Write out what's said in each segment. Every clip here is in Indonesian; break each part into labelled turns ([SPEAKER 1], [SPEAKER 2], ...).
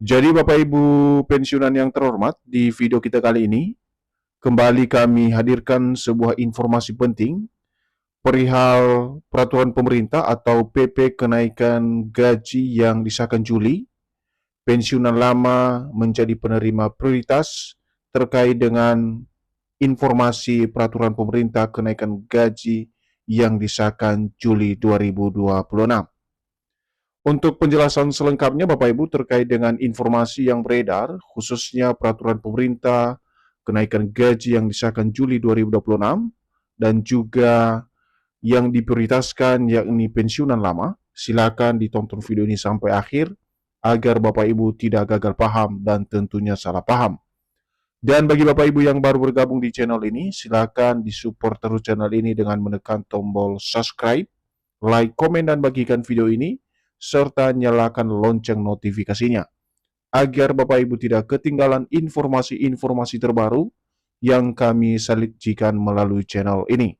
[SPEAKER 1] Jadi Bapak Ibu pensiunan yang terhormat, di video kita kali ini kembali kami hadirkan sebuah informasi penting perihal peraturan pemerintah atau PP kenaikan gaji yang disahkan Juli. Pensiunan lama menjadi penerima prioritas terkait dengan informasi peraturan pemerintah kenaikan gaji yang disahkan Juli 2026. Untuk penjelasan selengkapnya Bapak Ibu terkait dengan informasi yang beredar, khususnya peraturan pemerintah, kenaikan gaji yang disahkan Juli 2026, dan juga yang diprioritaskan yakni pensiunan lama, silakan ditonton video ini sampai akhir agar Bapak Ibu tidak gagal paham dan tentunya salah paham. Dan bagi Bapak Ibu yang baru bergabung di channel ini, silakan disupport terus channel ini dengan menekan tombol subscribe, like, komen, dan bagikan video ini, serta nyalakan lonceng notifikasinya, agar Bapak Ibu tidak ketinggalan informasi-informasi terbaru yang kami sajikan melalui channel ini.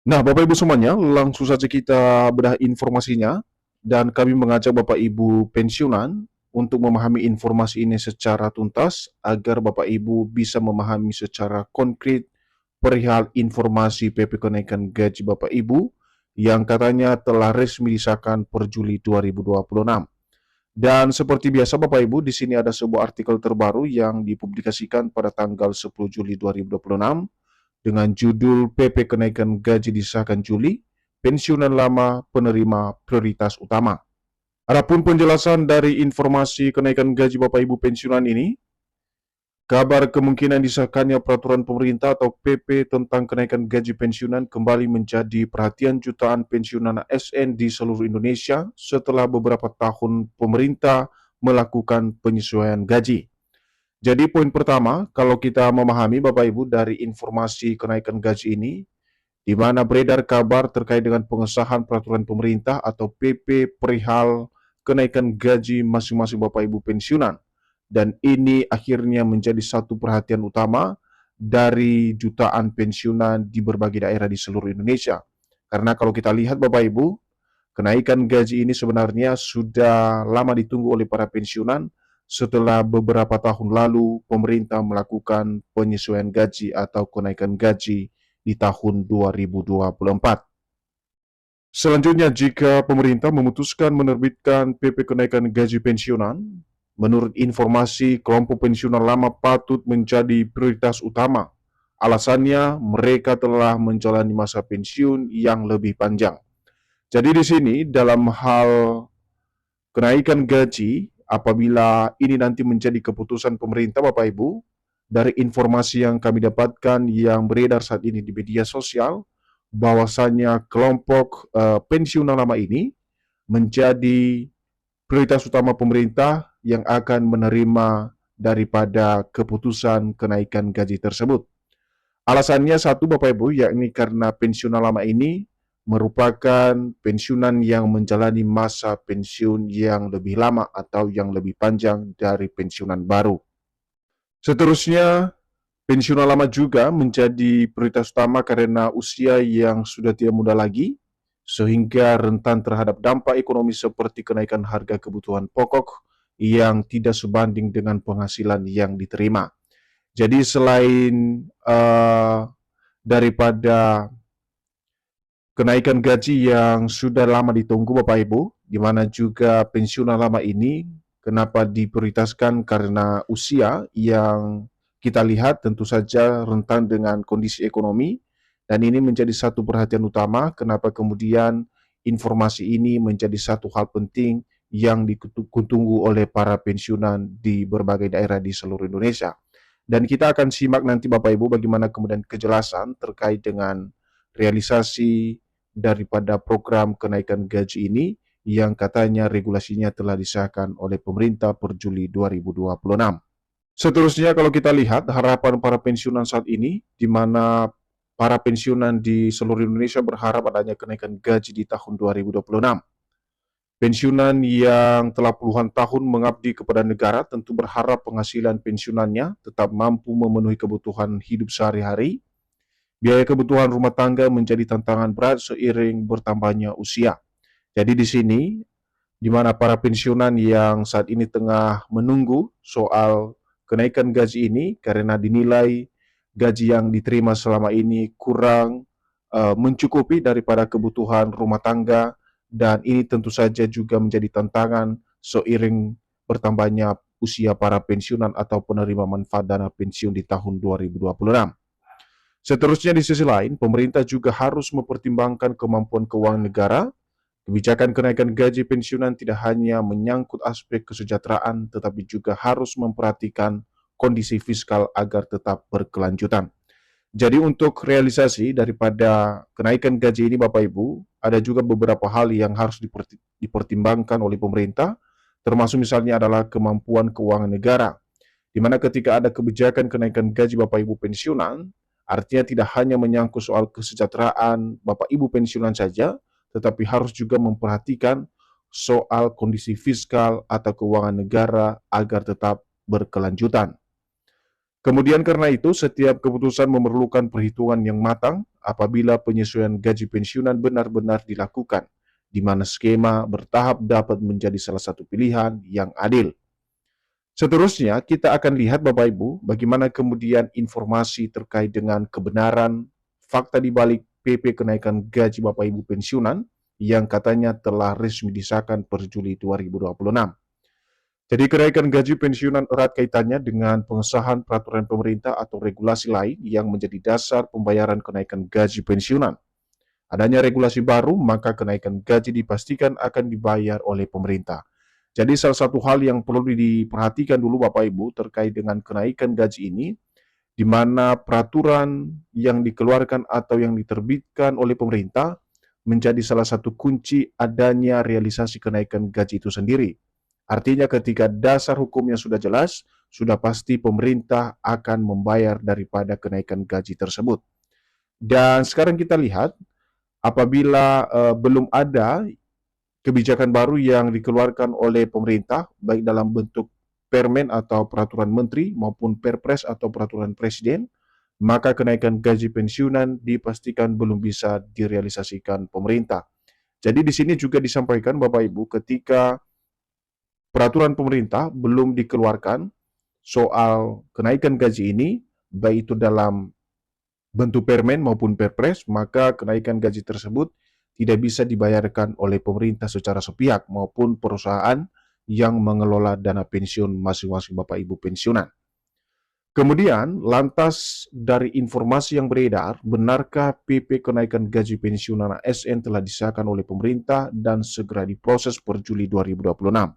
[SPEAKER 1] Nah, Bapak Ibu semuanya, langsung saja kita bedah informasinya, dan kami mengajak Bapak Ibu pensiunan untuk memahami informasi ini secara tuntas, agar Bapak Ibu bisa memahami secara konkret perihal informasi PP kenaikan gaji Bapak Ibu yang katanya telah resmi disahkan per Juli 2026. Dan seperti biasa Bapak Ibu, di sini ada sebuah artikel terbaru yang dipublikasikan pada tanggal 10 Juli 2026 dengan judul PP kenaikan gaji disahkan Juli, pensiunan lama penerima prioritas utama. Adapun penjelasan dari informasi kenaikan gaji Bapak Ibu pensiunan ini, kabar kemungkinan disahkannya peraturan pemerintah atau PP tentang kenaikan gaji pensiunan kembali menjadi perhatian jutaan pensiunan ASN di seluruh Indonesia setelah beberapa tahun pemerintah melakukan penyesuaian gaji. Jadi poin pertama, kalau kita memahami Bapak Ibu dari informasi kenaikan gaji ini, di mana beredar kabar terkait dengan pengesahan peraturan pemerintah atau PP perihal kenaikan gaji masing-masing Bapak Ibu pensiunan. Dan ini akhirnya menjadi satu perhatian utama dari jutaan pensiunan di berbagai daerah di seluruh Indonesia. Karena kalau kita lihat Bapak Ibu, kenaikan gaji ini sebenarnya sudah lama ditunggu oleh para pensiunan setelah beberapa tahun lalu pemerintah melakukan penyesuaian gaji atau kenaikan gaji di tahun 2024. Selanjutnya, jika pemerintah memutuskan menerbitkan PP kenaikan gaji pensiunan, menurut informasi kelompok pensiunan lama patut menjadi prioritas utama. Alasannya, mereka telah menjalani masa pensiun yang lebih panjang. Jadi di sini dalam hal kenaikan gaji, apabila ini nanti menjadi keputusan pemerintah Bapak Ibu, dari informasi yang kami dapatkan yang beredar saat ini di media sosial, bahwasanya kelompok pensiunan lama ini menjadi prioritas utama pemerintah yang akan menerima daripada keputusan kenaikan gaji tersebut. Alasannya satu Bapak Ibu, yakni karena pensiunan lama ini merupakan pensiunan yang menjalani masa pensiun yang lebih lama atau yang lebih panjang dari pensiunan baru. Seterusnya, pensiunan lama juga menjadi prioritas utama karena usia yang sudah tidak muda lagi, sehingga rentan terhadap dampak ekonomi seperti kenaikan harga kebutuhan pokok yang tidak sebanding dengan penghasilan yang diterima. Jadi selain daripada kenaikan gaji yang sudah lama ditunggu Bapak Ibu, di mana juga pensiunan lama ini kenapa diprioritaskan karena usia yang kita lihat tentu saja rentan dengan kondisi ekonomi, dan ini menjadi satu perhatian utama kenapa kemudian informasi ini menjadi satu hal penting yang ditunggu oleh para pensiunan di berbagai daerah di seluruh Indonesia. Dan kita akan simak nanti Bapak Ibu bagaimana kemudian kejelasan terkait dengan realisasi daripada program kenaikan gaji ini yang katanya regulasinya telah disahkan oleh pemerintah per Juli 2026. Seterusnya kalau kita lihat harapan para pensiunan saat ini, di mana para pensiunan di seluruh Indonesia berharap adanya kenaikan gaji di tahun 2026. Pensiunan yang telah puluhan tahun mengabdi kepada negara tentu berharap penghasilan pensiunannya tetap mampu memenuhi kebutuhan hidup sehari-hari. Biaya kebutuhan rumah tangga menjadi tantangan berat seiring bertambahnya usia. Jadi di sini di mana para pensiunan yang saat ini tengah menunggu soal kenaikan gaji ini karena dinilai gaji yang diterima selama ini kurang mencukupi daripada kebutuhan rumah tangga, dan ini tentu saja juga menjadi tantangan seiring bertambahnya usia para pensiunan atau penerima manfaat dana pensiun di tahun 2026. Seterusnya di sisi lain, pemerintah juga harus mempertimbangkan kemampuan keuangan negara. Kebijakan kenaikan gaji pensiunan tidak hanya menyangkut aspek kesejahteraan, tetapi juga harus memperhatikan kondisi fiskal agar tetap berkelanjutan. Jadi untuk realisasi daripada kenaikan gaji ini Bapak Ibu, ada juga beberapa hal yang harus dipertimbangkan oleh pemerintah, termasuk misalnya adalah kemampuan keuangan negara, di mana ketika ada kebijakan kenaikan gaji Bapak Ibu pensiunan, artinya tidak hanya menyangkut soal kesejahteraan Bapak Ibu pensiunan saja, tetapi harus juga memperhatikan soal kondisi fiskal atau keuangan negara agar tetap berkelanjutan. Kemudian karena itu, setiap keputusan memerlukan perhitungan yang matang apabila penyesuaian gaji pensiunan benar-benar dilakukan, di mana skema bertahap dapat menjadi salah satu pilihan yang adil. Seterusnya, kita akan lihat Bapak Ibu, bagaimana kemudian informasi terkait dengan kebenaran fakta di balik PP kenaikan gaji Bapak Ibu pensiunan yang katanya telah resmi disahkan per Juli 2026. Jadi kenaikan gaji pensiunan erat kaitannya dengan pengesahan peraturan pemerintah atau regulasi lain yang menjadi dasar pembayaran kenaikan gaji pensiunan. Adanya regulasi baru, maka kenaikan gaji dipastikan akan dibayar oleh pemerintah. Jadi salah satu hal yang perlu diperhatikan dulu Bapak Ibu terkait dengan kenaikan gaji ini, di mana peraturan yang dikeluarkan atau yang diterbitkan oleh pemerintah menjadi salah satu kunci adanya realisasi kenaikan gaji itu sendiri. Artinya ketika dasar hukumnya sudah jelas, sudah pasti pemerintah akan membayar daripada kenaikan gaji tersebut. Dan sekarang kita lihat, apabila belum ada kebijakan baru yang dikeluarkan oleh pemerintah, baik dalam bentuk permen atau peraturan menteri maupun perpres atau peraturan presiden, maka kenaikan gaji pensiunan dipastikan belum bisa direalisasikan pemerintah. Jadi di sini juga disampaikan Bapak Ibu, ketika peraturan pemerintah belum dikeluarkan soal kenaikan gaji ini, baik itu dalam bentuk permen maupun perpres, maka kenaikan gaji tersebut tidak bisa dibayarkan oleh pemerintah secara sepihak maupun perusahaan yang mengelola dana pensiun masing-masing Bapak Ibu pensiunan. Kemudian, lantas dari informasi yang beredar, benarkah PP kenaikan gaji pensiunan ASN telah disahkan oleh pemerintah dan segera diproses per Juli 2026?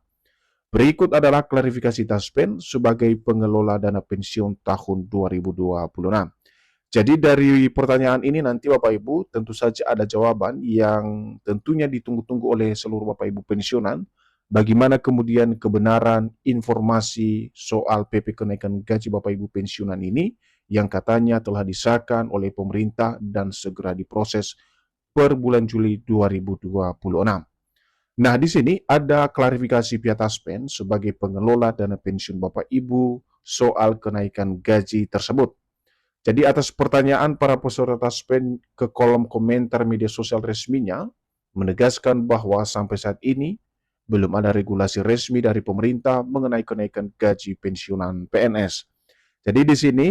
[SPEAKER 1] Berikut adalah klarifikasi Taspen sebagai pengelola dana pensiun tahun 2026. Jadi dari pertanyaan ini nanti Bapak Ibu tentu saja ada jawaban yang tentunya ditunggu-tunggu oleh seluruh Bapak Ibu pensiunan. Bagaimana kemudian kebenaran informasi soal PP kenaikan gaji Bapak Ibu pensiunan ini yang katanya telah disahkan oleh pemerintah dan segera diproses per bulan Juli 2026. Nah, di sini ada klarifikasi pihak Taspen sebagai pengelola dana pensiun Bapak Ibu soal kenaikan gaji tersebut. Jadi atas pertanyaan para peserta Taspen ke kolom komentar media sosial resminya, menegaskan bahwa sampai saat ini belum ada regulasi resmi dari pemerintah mengenai kenaikan gaji pensiunan PNS. Jadi di sini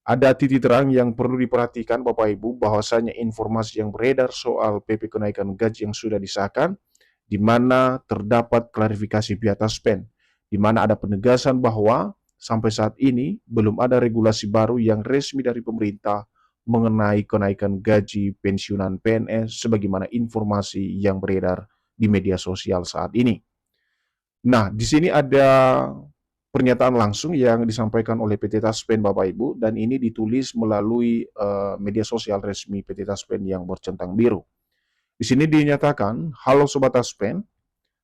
[SPEAKER 1] ada titik terang yang perlu diperhatikan Bapak Ibu, bahwasanya informasi yang beredar soal PP kenaikan gaji yang sudah disahkan, di mana terdapat klarifikasi pihak Taspen, di mana ada penegasan bahwa sampai saat ini belum ada regulasi baru yang resmi dari pemerintah mengenai kenaikan gaji pensiunan PNS sebagaimana informasi yang beredar di media sosial saat ini. Nah, di sini ada pernyataan langsung yang disampaikan oleh PT Taspen Bapak Ibu, dan ini ditulis melalui media sosial resmi PT Taspen yang bercentang biru. Di sini dinyatakan, halo Sobat Taspen,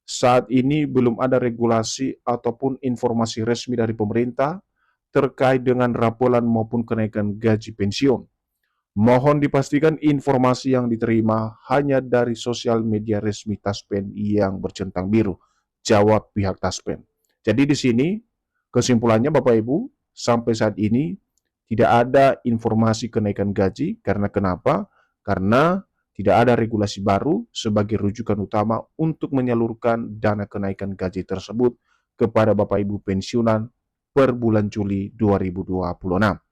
[SPEAKER 1] saat ini belum ada regulasi ataupun informasi resmi dari pemerintah terkait dengan rapolan maupun kenaikan gaji pensiun. Mohon dipastikan informasi yang diterima hanya dari sosial media resmi Taspen yang bercentang biru, jawab pihak Taspen. Jadi di sini kesimpulannya Bapak Ibu, sampai saat ini tidak ada informasi kenaikan gaji. Karena kenapa? Karena tidak ada regulasi baru sebagai rujukan utama untuk menyalurkan dana kenaikan gaji tersebut kepada Bapak Ibu pensiunan per bulan Juli 2026.